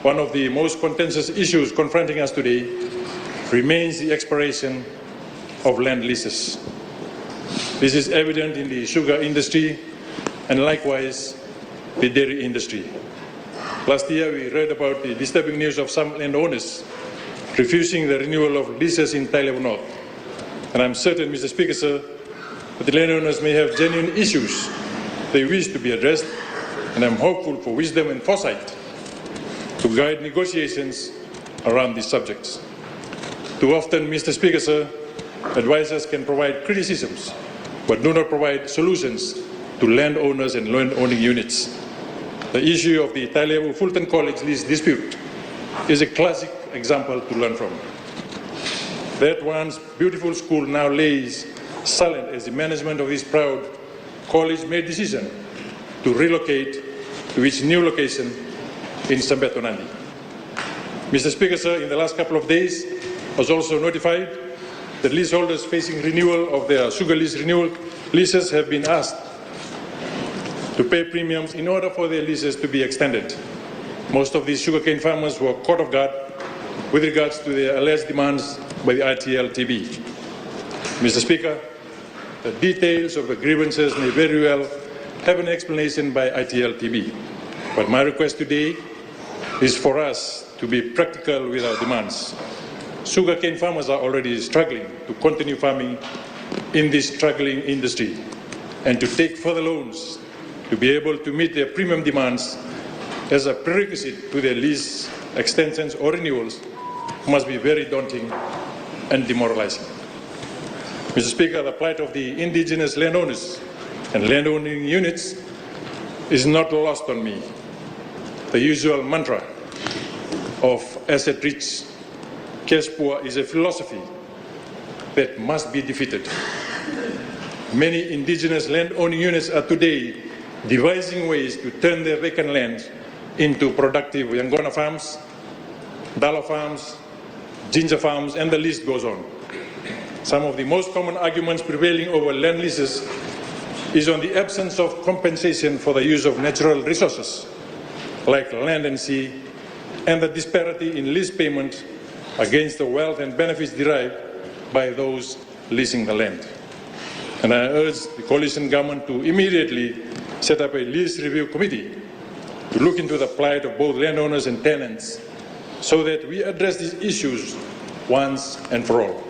one of the most contentious issues confronting us today remains the expiration of land leases. This is evident in the sugar industry and likewise the dairy industry. Last year we read about the disturbing news of some landowners refusing the renewal of leases in Thai Level North. And I'm certain, Mr. Speaker, sir, that the landowners may have genuine issues they wish to be addressed, and I'm hopeful for wisdom and foresight to guide negotiations around these subjects. Too often, Mr. Speaker, sir, advisors can provide criticisms, but do not provide solutions to landowners and land-owning units. The issue of the Thai Level Fulton College lease dispute is a classic example to learn from. That once beautiful school now lays silent as the management of this proud college made decision to relocate to its new location in Sambetonandi. Mr. Speaker, sir, in the last couple of days, I was also notified that leaseholders facing renewal of their sugar lease renewal leases have been asked to pay premiums in order for their leases to be extended. Most of these sugarcane farmers were caught off guard with regards to their alleged demands by the ITLTB. Mr. Speaker, the details of the grievances may very well have an explanation by ITLTB, but my request today is for us to be practical with our demands. Sugarcane farmers are already struggling to continue farming in this struggling industry, and to take further loans to be able to meet their premium demands as a prerequisite to their lease extensions or renewals must be very daunting and demoralizing. Mr. Speaker, the plight of the indigenous landowners and landowning units is not lost on me. The usual mantra of asset rich, cash poor is a philosophy that must be defeated. Many indigenous landowning units are today devising ways to turn their vacant land into productive Yangona farms, Dala farms, ginger farms, and the list goes on. Some of the most common arguments prevailing over land leases is on the absence of compensation for the use of natural resources like land and sea, and the disparity in lease payment against the wealth and benefits derived by those leasing the land. And I urge the coalition government to immediately set up a Lease Review Committee to look into the plight of both landowners and tenants so that we address these issues once and for all.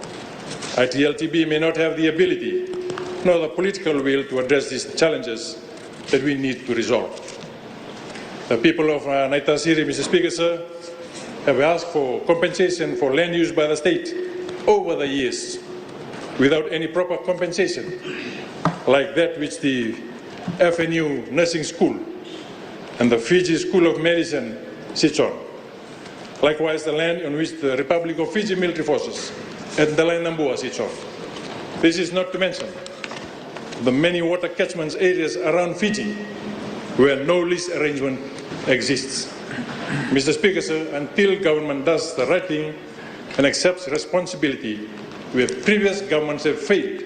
ITLTB may not have the ability nor the political will to address these challenges that we need to resolve. The people of Aseri, Mr. Speaker, sir, have asked for compensation for land use by the state over the years without any proper compensation, like that which the FNU Nursing School and the Fiji School of Medicine sits on. Likewise, the land on which the Republic of Fiji military forces and Dalai Nambua sits on. This is not to mention the many water catchment areas around Fiji where no lease arrangement exists. Mr. Speaker, sir, until government does the right thing and accepts responsibility where previous governments have failed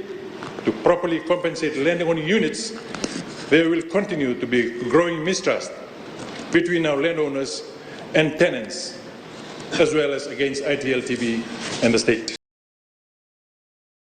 to properly compensate landowning units, there will continue to be growing mistrust between our landowners and tenants, as well as against ITLTB and the state.